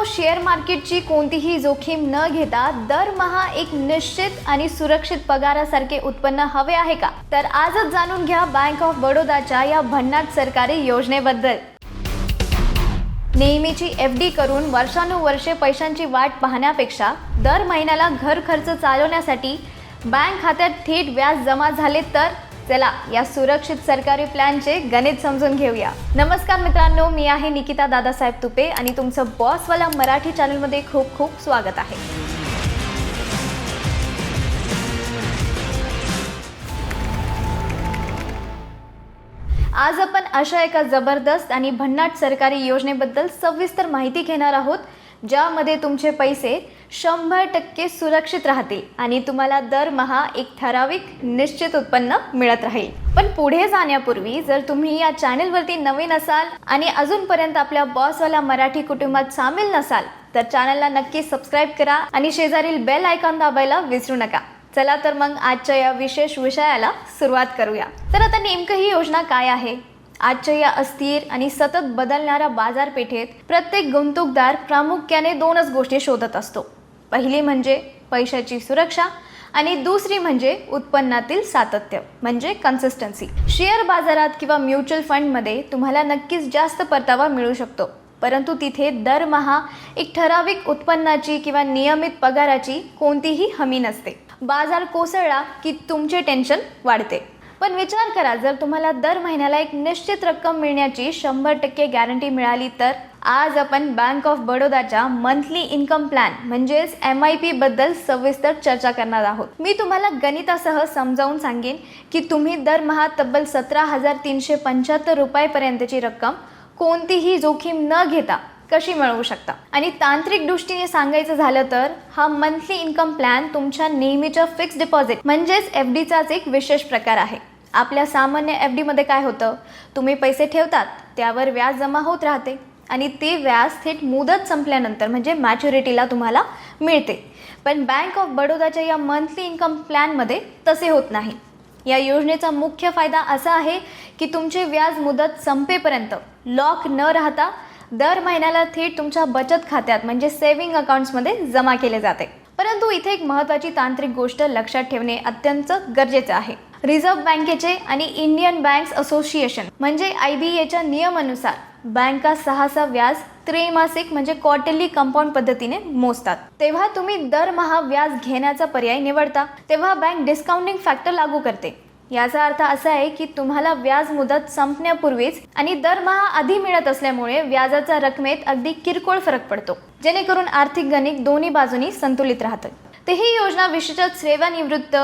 Share मार्केटची कोणतीही जोखीम न घेता दरमहा एक निश्चित आणि सुरक्षित पगारासारखे उत्पन्न हवे आहे का? तर आजच जाणून घ्या बँक ऑफ बडोदाच्या या भन्नाट सरकारी योजनेबद्दल। नेहमीची FD करून वर्षानुवर्षे पैशांची वाट पाहण्यापेक्षा दर महिन्याला घर खर्च चालवण्यासाठी बँक खात्यात थेट व्याज जमा झाले तर चला या सुरक्षित सरकारी प्लॅनचे गणित समजून घेऊया। नमस्कार मित्रांनो, मी आहे निकिता दादासाहेब तुपे आणि तुमचं बॉसवाला मराठी चॅनलमध्ये खूप खूप स्वागत आहे। आज आपण अशा एका जबरदस्त आणि भन्नाट सरकारी योजनेबद्दल सविस्तर माहिती घेणार आहोत, ज्यामध्ये तुमचे पैसे 100% सुरक्षित राहतील आणि तुम्हाला दरमहा एक ठराविक निश्चित उत्पन्न मिळत राहील। पण पुढे जाण्यापूर्वी जर तुम्ही या चॅनलवरती नवीन असाल आणि अजूनपर्यंत आपल्या बॉसवाला मराठी कुटुंबात सामील नसाल तर चॅनलला नक्की सबस्क्राईब करा आणि शेजारील बेल आयकॉन दाबायला विसरू नका। चला तर मग आजच्या या विशेष विषयाला सुरुवात करूया। तर आता नेमकं ही योजना काय आहे? आजच्या या अस्थिर आणि सतत बदलणाऱ्या बाजारपेठेत प्रत्येक गुंतवणूकदार प्रामुख्याने दोनच गोष्टी शोधत असतो। पहिली म्हणजे पैशाची सुरक्षा आणि दुसरी म्हणजे उत्पन्नातील सातत्य म्हणजे कन्सिस्टन्सी। शेअर बाजारात किंवा म्युच्युअल फंडमध्ये तुम्हाला नक्कीच जास्त परतावा मिळू शकतो, परंतु तिथे दरमहा एक ठराविक उत्पन्नाची किंवा नियमित पगाराची कोणतीही हमी नसते। बाजार कोसळला की तुमचे टेन्शन वाढते। पण विचार करा, जर तुम्हाला दर महिन्याला एक निश्चित रक्कम मिळण्याची 100% गॅरंटी मिळाली तर? आज आपण बँक ऑफ बडोदाच्या मंथली इन्कम प्लॅन म्हणजेच MIP बद्दल सविस्तर चर्चा करणार आहोत। मी तुम्हाला गणितासह समजावून सांगेन की तुम्ही दरमहा तब्बल 17,375 रुपयापर्यंतची रक्कम कोणतीही जोखीम न घेता कशी मिळवू शकता। आणि तांत्रिक दृष्टीने सांगायचं झालं तर हा मंथली इन्कम प्लॅन तुमच्या नेहमीच्या फिक्स डिपॉझिट म्हणजेच FDचाच एक विशेष प्रकार आहे। आपल्या सामान्य FD मध्ये काय होतं, तुम्ही पैसे ठेवतात, त्यावर व्याज जमा होत राहते आणि ते व्याज थेट मुदत संपल्यानंतर म्हणजे मॅच्युरिटीला तुम्हाला मिळते। पण बँक ऑफ बडोदाच्या या मंथली इन्कम प्लॅनमध्ये तसे होत नाही। या योजनेचा मुख्य फायदा असा आहे की तुमचे व्याज मुदत संपेपर्यंत लॉक न राहता दर महिन्याला थेट तुमच्या बचत खात्यात म्हणजे सेव्हिंग अकाउंट्समध्ये जमा केले जाते। परंतु इथे एक महत्त्वाची तांत्रिक गोष्ट लक्षात ठेवणे अत्यंत गरजेचे आहे। रिझर्व्ह बँकेचे आणि इंडियन बँक्स असोसिएशन म्हणजे IBAच्या नियमानुसार बँका सहासा व्याज त्रैमासिक म्हणजे क्वार्टरली कंपाऊंड पद्धतीने मोजतात। तेव्हा तुम्ही दरमहा व्याज घेण्याचा पर्याय निवडता तेव्हा बँक डिस्काउंटिंग फॅक्टर लागू करते। याचा अर्थ असा आहे की तुम्हाला व्याज मुदत संपण्यापूर्वीच आणि दरमहा आधी मिळत असल्यामुळे व्याजाच्या रकमेत अगदी किरकोळ फरक पडतो, जेणेकरून आर्थिक गणित दोन्ही बाजूनी संतुलित राहतं। तर ही योजना विशेषतः सेवानिवृत्त,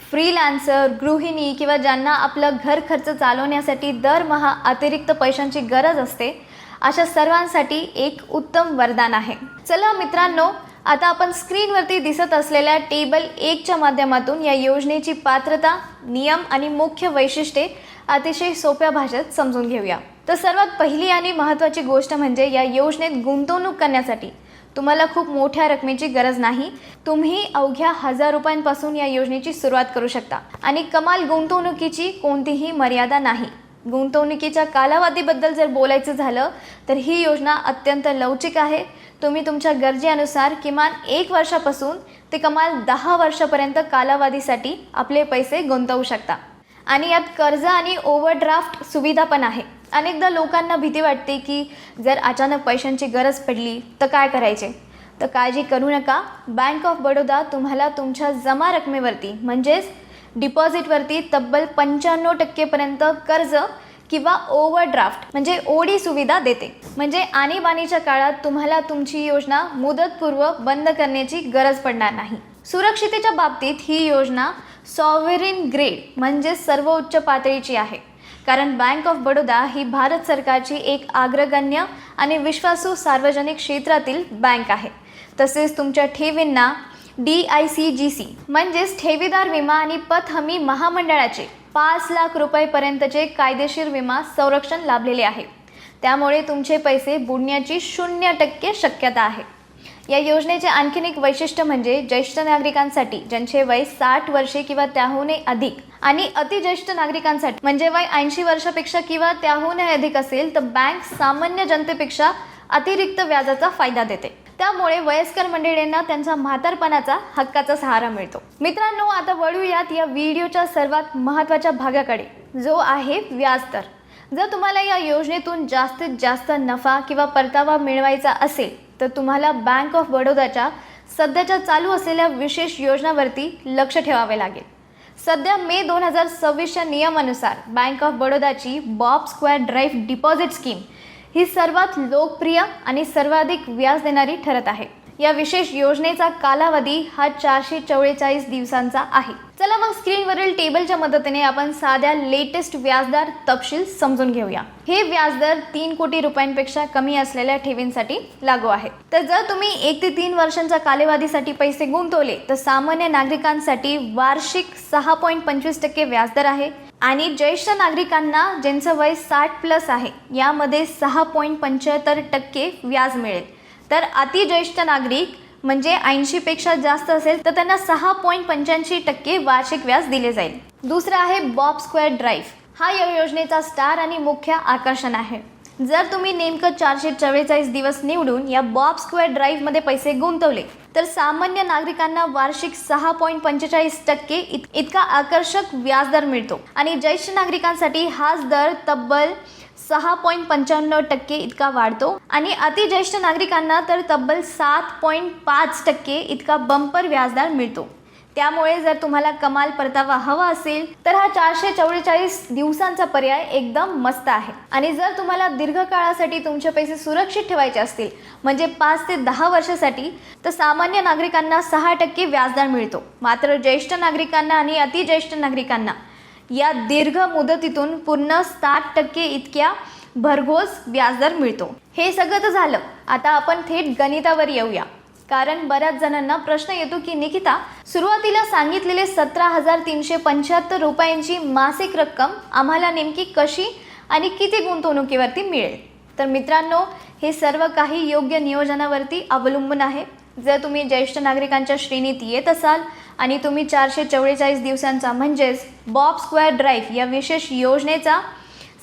फ्रीलान्सर, गृहिणी किंवा ज्यांना आपलं घर खर्च चालवण्यासाठी दरमहा अतिरिक्त पैशांची गरज असते अशा सर्वांसाठी एक उत्तम वरदान आहे। चला मित्रांनो, आता आपण स्क्रीनवरती दिसत असलेल्या टेबल 1च्या माध्यमातून या योजनेची पात्रता, नियम आणि मुख्य वैशिष्ट्ये अतिशय सोप्या भाषेत समजून घेऊया। तर सर्वात पहिली आणि महत्त्वाची गोष्ट म्हणजे या योजनेत गुंतवणूक करण्यासाठी तुम्हाला खूप मोठ्या रकमेची गरज नाही। तुम्ही अवघ्या 1000 रुपयांपासून या योजनेची सुरुवात करू शकता आणि कमाल गुंतवणुकीची कोणतीही मर्यादा नाही। गुंतवणुकीच्या कालावधीबद्दल जर बोलायचं झालं तर ही योजना अत्यंत लवचिक आहे। तुम्ही तुमच्या गरजेनुसार किमान 1 वर्षापासून ते कमाल 10 वर्षापर्यंत कालावधीसाठी आपले पैसे गुंतवू शकता आणि यात कर्ज आणि ओव्हरड्राफ्ट सुविधा पण आहे। अनेकदा लोकांना भीती वाटते की जर अचानक पैशांची गरज पडली तर काय करायचे? तर काळजी करू नका, बँक ऑफ बडोदा तुम्हाला तुमच्या जमा रकमेवरती म्हणजेच डिपॉझिटवरती तब्बल 95% पर्यंत कर्ज किंवा ओव्हरड्राफ्ट म्हणजे OD सुविधा देते। म्हणजे आणीबाणीच्या काळात तुम्हाला तुमची योजना मुदतपूर्व बंद करण्याची गरज पडणार नाही। सुरक्षितेच्या बाबतीत ही योजना सॉव्हरेन ग्रेड म्हणजे सर्वोच्च पातळीची आहे, कारण बँक ऑफ बडोदा ही भारत सरकारची एक अग्रगण्य आणि विश्वासू सार्वजनिक क्षेत्रातील बँक आहे। तसेच तुमच्या ठेवींना DICGC म्हणजेच ठेवीदार विमा आणि पत हमी महामंडळाचे 5 लाख रुपयापर्यंतचे कायदेशीर विमा संरक्षण लाभलेले आहे। त्यामुळे तुमचे पैसे बुडण्याची 0% शक्यता आहे। या योजनेचे आणखीन एक वैशिष्ट्य म्हणजे ज्येष्ठ नागरिकांसाठी ज्यांचे वय 60 वर्षे किंवा त्याहूनही अधिक आणि अतिज्येष्ठ नागरिकांसाठी म्हणजे वय 80 वर्षापेक्षा किंवा त्याहूनही अधिक असेल तर बँक सामान्य जनतेपेक्षा अतिरिक्त व्याजाचा फायदा देते। त्यामुळे वयस्कर मंडळींना त्यांचा म्हातारपणाचा हक्काचा सहारा मिळतो. मित्रांनो, आता वळूयात या व्हिडिओच्या सर्वात महत्त्वाच्या भागाकडे, जो आहे व्याजदर. जर तुम्हाला या योजनेतून जास्तीत जास्त नफा किंवा परतावा मिळवायचा असेल तर तुम्हाला बँक ऑफ बडोदाच्या सध्याच्या चालू असलेल्या विशेष योजनांवरती लक्ष ठेवावे लागेल. सध्या मे 2026च्या नियमानुसार बँक ऑफ बडोदाची BOB square drive deposit scheme ही सर्वात लोकप्रिय आणि सर्वाधिक व्याज देणारी ठरत आहे. या विशेष योजनेचा कालावधी हा 444 दिवसांचा आहे. चला मग स्क्रीनवरील टेबलच्या मदतीने आपण साध्या लेटेस्ट व्याजदर तपशील समजून घेऊया. हे व्याजदर 3 कोटी रुपयांपेक्षा कमी असलेल्या ठेवींसाठी लागू आहे. तर जर तुम्ही 1 ते 3 वर्षांच्या कालावधीसाठी पैसे गुंतवले तर सामान्य नागरिकांसाठी वार्षिक 6.25% व्याजदर आहे आणि ज्येष्ठ नागरिकांना ज्यांचं वय 60+ आहे यामध्ये 6.75% व्याज मिळेल. तर अतिज्येष्ठ नागरिक म्हणजे 80पेक्षा जास्त असेल तर त्यांना 6.85% वार्षिक व्याज दिले जाईल. दुसरा आहे बॉब स्क्वेअर ड्राईव्ह. हा या योजनेचा स्टार आणि मुख्य आकर्षण आहे. जर तुम्ही नेमकं 444 दिवस निवडून या बॉब स्क्वेअर ड्राईव्हमध्ये पैसे गुंतवले तर सामान्य नागरिकांना वार्षिक 6.45% इतका आकर्षक व्याजदर मिळतो आणि ज्येष्ठ नागरिकांसाठी हाच दर तब्बल 6.95% इतका वाढतो आणि अतिज्येष्ठ नागरिकांना तर तब्बल 7.5% इतका बंपर व्याजदर मिळतो. त्यामुळे जर तुम्हाला कमाल परतावा हवा असेल तर हा 444 दिवसांचा पर्याय एकदम मस्त आहे. आणि जर तुम्हाला दीर्घकाळासाठी तुमचे पैसे सुरक्षित ठेवायचे असतील म्हणजे 5 ते 10 वर्षासाठी तर सामान्य नागरिकांना 6% व्याजदर मिळतो. मात्र ज्येष्ठ नागरिकांना आणि अतिज्येष्ठ नागरिकांना या दीर्घ मुदतीतून पूर्ण 60% इतक्या भरघोस व्याजदर मिळतो. हे सगळं तर झालं. आता आपण थेट गणितावर येऊया. कारण बऱ्याच जणांना प्रश्न येतो की निकिता, सुरुवातीला सांगितलेले 17,375 रुपयांची मासिक रक्कम आम्हाला नेमकी कशी आणि किती गुंतवणुकीवरती मिळेल? तर मित्रांनो, हे सर्व काही योग्य नियोजनावरती अवलंबून आहे. जर तुम्ही ज्येष्ठ नागरिकांच्या श्रेणीत येत असाल आणि तुम्ही 444 दिवसांचा म्हणजेच बॉब स्क्वेअर ड्राईव्ह या विशेष योजनेचा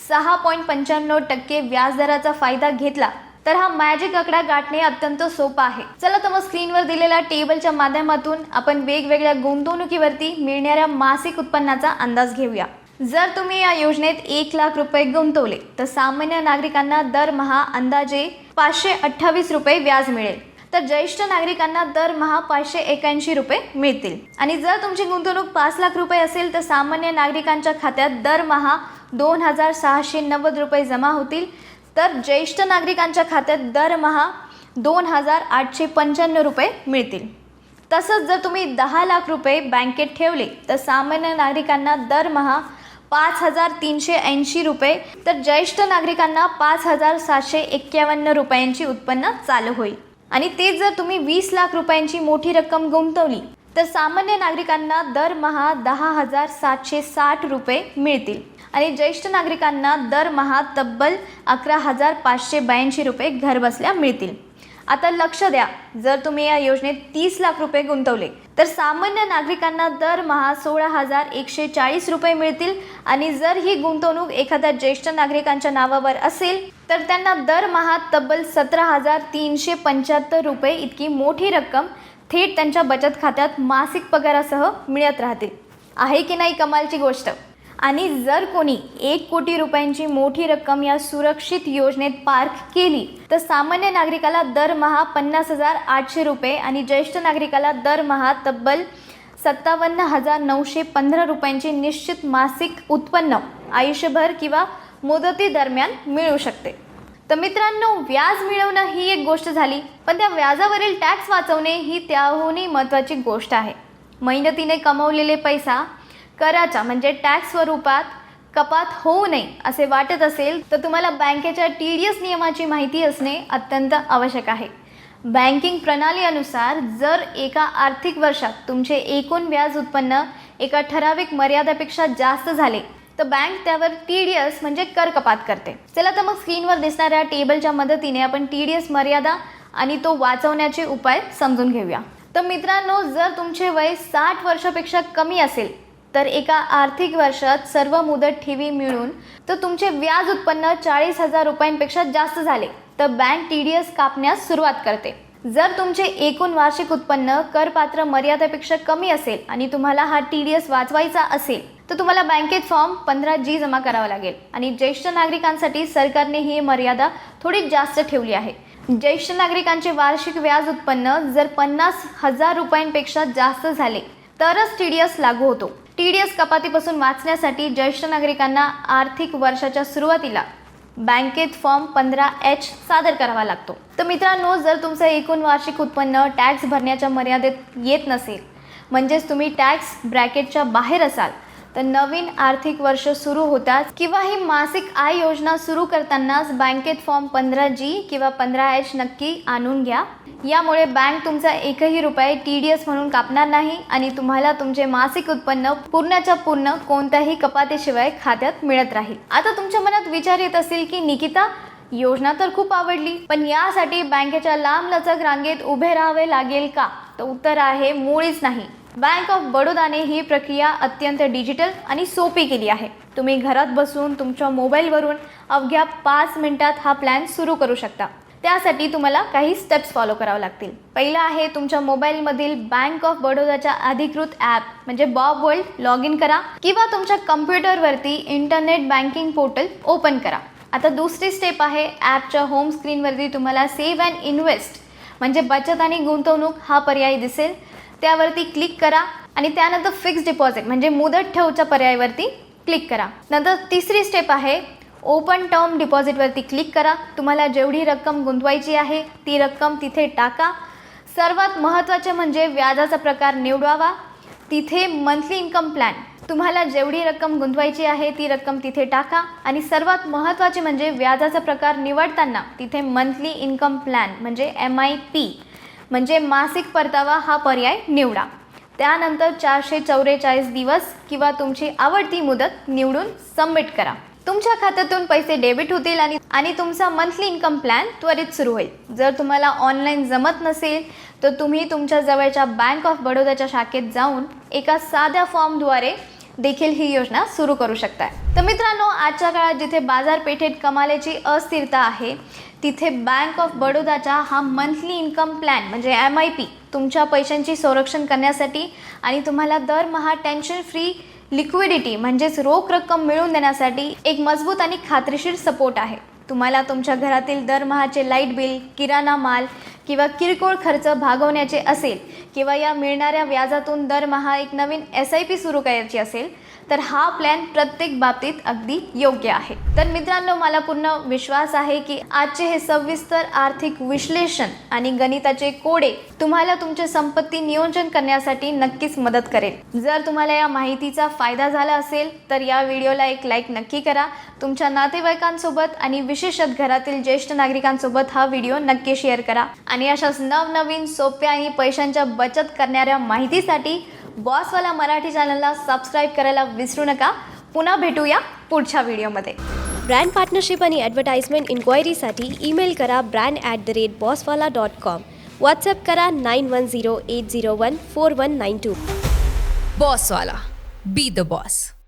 6.95% व्याजदराचा फायदा घेतला तर हा मॅजिक आकडा गाठणे अत्यंत सोपा आहे. चला तर मग स्क्रीनवर दिलेल्या टेबलच्या माध्यमातून आपण वेगवेगळ्या गुंतवणुकीवरती मिळणाऱ्या मासिक उत्पन्नाचा अंदाज घेऊया. जर तुम्ही या योजनेत 1 लाख रुपये गुंतवले तर सामान्य नागरिकांना दरमहा अंदाजे 528 रुपये व्याज मिळेल. तर ज्येष्ठ नागरिकांना दरमहा 581 रुपये मिळतील. आणि जर तुमची गुंतवणूक 5 लाख रुपये असेल तर सामान्य नागरिकांच्या खात्यात दरमहा 2,690 रुपये जमा होतील. तर ज्येष्ठ नागरिकांच्या खात्यात दरमहा 2,895 रुपये मिळतील. तसंच जर तुम्ही 10 लाख रुपये बँकेत ठेवले तर सामान्य नागरिकांना दरमहा 5,380 रुपये तर ज्येष्ठ नागरिकांना 5,751 रुपयांची उत्पन्न चालू होईल. आणि तेच जर तुम्ही 20 लाख रुपयांची मोठी रक्कम गुंतवली तर सामान्य नागरिकांना दरमहा 10,760 रुपये मिळतील आणि ज्येष्ठ नागरिकांना दरमहा तब्बल 11,582 रुपये घरबसल्या मिळतील. आता लक्ष द्या, जर तुम्ही या योजनेत 30 लाख रुपये गुंतवले तर सामान्य नागरिकांना दरमहा 16,140 रुपये मिळतील आणि जर ही गुंतवणूक एखाद्या ज्येष्ठ नागरिकांच्या नावावर असेल तर त्यांना दरमहा तब्बल 17,375 रुपये इतकी मोठी रक्कम थेट त्यांच्या बचत खात्यात मासिक पगारासह मिळत राहतील. आहे की नाही कमालची गोष्ट? आणि जर कोणी 1 कोटी रुपयांची मोठी रक्कम या सुरक्षित योजनेत पार्क केली तर सामान्य नागरिकाला दरमहा 50,800 रुपये आणि ज्येष्ठ नागरिकाला दरमहा तब्बल 57,915 रुपयांची निश्चित मासिक उत्पन्न आयुष्यभर किंवा मुदतीदरम्यान मिळू शकते. तर मित्रांनो, व्याज मिळवणं ही एक गोष्ट झाली, पण त्या व्याजावरील टॅक्स वाचवणे ही त्याहूनही महत्त्वाची गोष्ट आहे. मेहनतीने कमवलेले पैसा कराच्या म्हणजे टॅक्स स्वरूपात कपात होऊ नये असे वाटत असेल तर तुम्हाला बँकेच्या TDS नियमाची माहिती असणे अत्यंत आवश्यक आहे. बँकिंग प्रणालीनुसार जर एका आर्थिक वर्षात तुमचे एकूण व्याज उत्पन्न एका ठराविक मर्यादेपेक्षा जास्त झाले तर बँक त्यावर TDS म्हणजे कर कपात करते. चला तर मग स्क्रीनवर दिसणाऱ्या टेबलच्या मदतीने आपण TDS मर्यादा आणि तो वाचवण्याचे उपाय समजून घेऊया. तर मित्रांनो, जर तुमचे वय 60 वर्षापेक्षा कमी असेल तर एका आर्थिक वर्षात सर्व मुदत ठेवी मिळून तर तुमचे व्याज उत्पन्न 40,000 रुपयांपेक्षा जास्त झाले तर बँक TDS कापण्यास सुरुवात करते. जर तुमचे एकूण वार्षिक उत्पन्न करपात्र मर्यादेपेक्षा कमी असेल आणि तुम्हाला हा TDS वाचवायचा असेल तर तुम्हाला बँकेत फॉर्म 15G जमा करावा लागेल. आणि ज्येष्ठ नागरिकांसाठी सरकारने ही मर्यादा थोडी जास्त ठेवली आहे. ज्येष्ठ नागरिकांचे वार्षिक व्याज उत्पन्न जर 50,000 रुपयांपेक्षा जास्त झाले तरच TDS लागू होतो. TDS कपातीपासून वाचण्यासाठी ज्येष्ठ नागरिकांना आर्थिक वर्षाच्या सुरुवातीला बँकेत फॉर्म 15H सादर करावा लागतो. तर मित्रांनो, जर तुमचं एकूण वार्षिक उत्पन्न टॅक्स भरण्याच्या मर्यादेत येत नसेल, म्हणजेच तुम्ही टॅक्स ब्रॅकेटच्या बाहेर असाल, तर नवीन आर्थिक वर्ष सुरू होताच किंवा ही मासिक आय योजना सुरू करतानाच बँकेत फॉर्म 15G किंवा 15H नक्की आणून घ्या. यामुळे बँक तुमचा एकही रुपये TDS म्हणून कापणार नाही आणि तुम्हाला तुमचे मासिक उत्पन्न पूर्णच्या पूर्ण कोणत्याही कपातीशिवाय खात्यात मिळत राहील. आता तुमच्या मनात विचार येत असेल की निकिता, योजना तर खूप आवडली, पण यासाठी बँकेच्या लांबलचक रांगेत उभे राहावे लागेल का? तर उत्तर आहे मुळीच नाही. बँक ऑफ बडोदाने ही प्रक्रिया अत्यंत डिजिटल आणि सोपी केली आहे. तुम्ही घरात बसून तुमच्या मोबाईलवरून अवघ्या 5 मिनिटात हा प्लॅन सुरू करू शकता. त्यासाठी तुम्हाला काही स्टेप्स फॉलो करावे लागतील. पहिला आहे, तुमच्या मोबाईलमधील बँक ऑफ बडोदाच्या अधिकृत ॲप म्हणजे बॉब वर्ल्ड लॉग इन करा किंवा तुमच्या कम्प्युटरवरती इंटरनेट बँकिंग पोर्टल ओपन करा. आता दुसरी स्टेप आहे, ॲपच्या होम स्क्रीनवरती तुम्हाला सेव्ह अँड इन्व्हेस्ट म्हणजे बचत आणि गुंतवणूक हा पर्याय दिसेल. त्यावरती क्लिक करा आणि त्यानंतर फिक्स डिपॉझिट म्हणजे मुदत ठेवच्या पर्यायावरती क्लिक करा. नंतर तिसरी स्टेप आहे, ओपन टर्म डिपॉझिटवरती क्लिक करा. तुम्हाला जेवढी रक्कम गुंतवायची आहे ती रक्कम तिथे टाका. सर्वात महत्त्वाचे म्हणजे व्याजाचा प्रकार निवडावा. तिथे मंथली इन्कम प्लॅन, तुम्हाला जेवढी रक्कम गुंतवायची आहे ती रक्कम तिथे टाका. आणि सर्वात महत्त्वाचे म्हणजे व्याजाचा प्रकार निवडताना तिथे मंथली इन्कम प्लॅन म्हणजे MIP म्हणजे मासिक परतावा हा पर्याय निवडा. त्यानंतर 444 दिवस किंवा तुमची आवडती मुदत निवडून सबमिट करा. तुमच्या खात्यातून पैसे डेबिट होतील आणि तुमचा मंथली इन्कम प्लॅन त्वरित सुरू होईल. जर तुम्हाला ऑनलाईन जमत नसेल तर तुम्ही तुमच्या जवळच्या बँक ऑफ बडोदाच्या शाखेत जाऊन एका साध्या फॉर्मद्वारे देखील ही योजना सुरू करू शकता. तर मित्रांनो, आजच्या काळात जिथे बाजारपेठेत कमालीची अस्थिरता आहे तिथे बँक ऑफ बडोदाचा हा मंथली इन्कम प्लॅन म्हणजे MIP तुमच्या पैशांची संरक्षण करण्यासाठी आणि तुम्हाला दरमहा टेन्शन फ्री लिक्विडिटी म्हणजेच रोख रक्कम मिळवून देण्यासाठी एक मजबूत आणि खात्रीशीर सपोर्ट आहे. तुम्हाला तुमच्या घरातील दरमहाचे लाईट बिल, किराणा माल किंवा किरकोळ खर्च भागवण्याचे असेल किंवा या मिळणाऱ्या व्याजातून दरमहा एक नवीन SIP सुरू करायची असेल तर हा प्लॅन प्रत्येक बाबतीत अगदी योग्य आहे. तर मित्रांनो, मला पूर्ण विश्वास आहे की आजचे हे सविस्तर आर्थिक विश्लेषण आणि गणिताचे कोडे तुम्हाला तुमचे संपत्ती नियोजन करण्यासाठी नक्कीच मदत करेल. जर तुम्हाला या माहितीचा फायदा झाला असेल तर या व्हिडिओला एक लाईक नक्की करा. तुमच्या नातेवाईकांसोबत आणि विशेषतः घरातील ज्येष्ठ नागरिकांसोबत हा व्हिडिओ नक्की शेअर करा. आणि अशाच नवनवीन सोप्या आणि पैशांच्या बचत करणाऱ्या माहितीसाठी बॉसवाला मराठी चॅनलला सबस्क्राईब करायला विसरू नका. पुन्हा भेटूया पुढच्या व्हिडिओमध्ये. ब्रँड पार्टनरशिप आणि ॲडव्हर्टाइजमेंट इन्क्वायरीसाठी ईमेल करा brand@bosswala.com. व्हॉट्सअप करा 9108014192. बॉसवाला, बी द बॉस.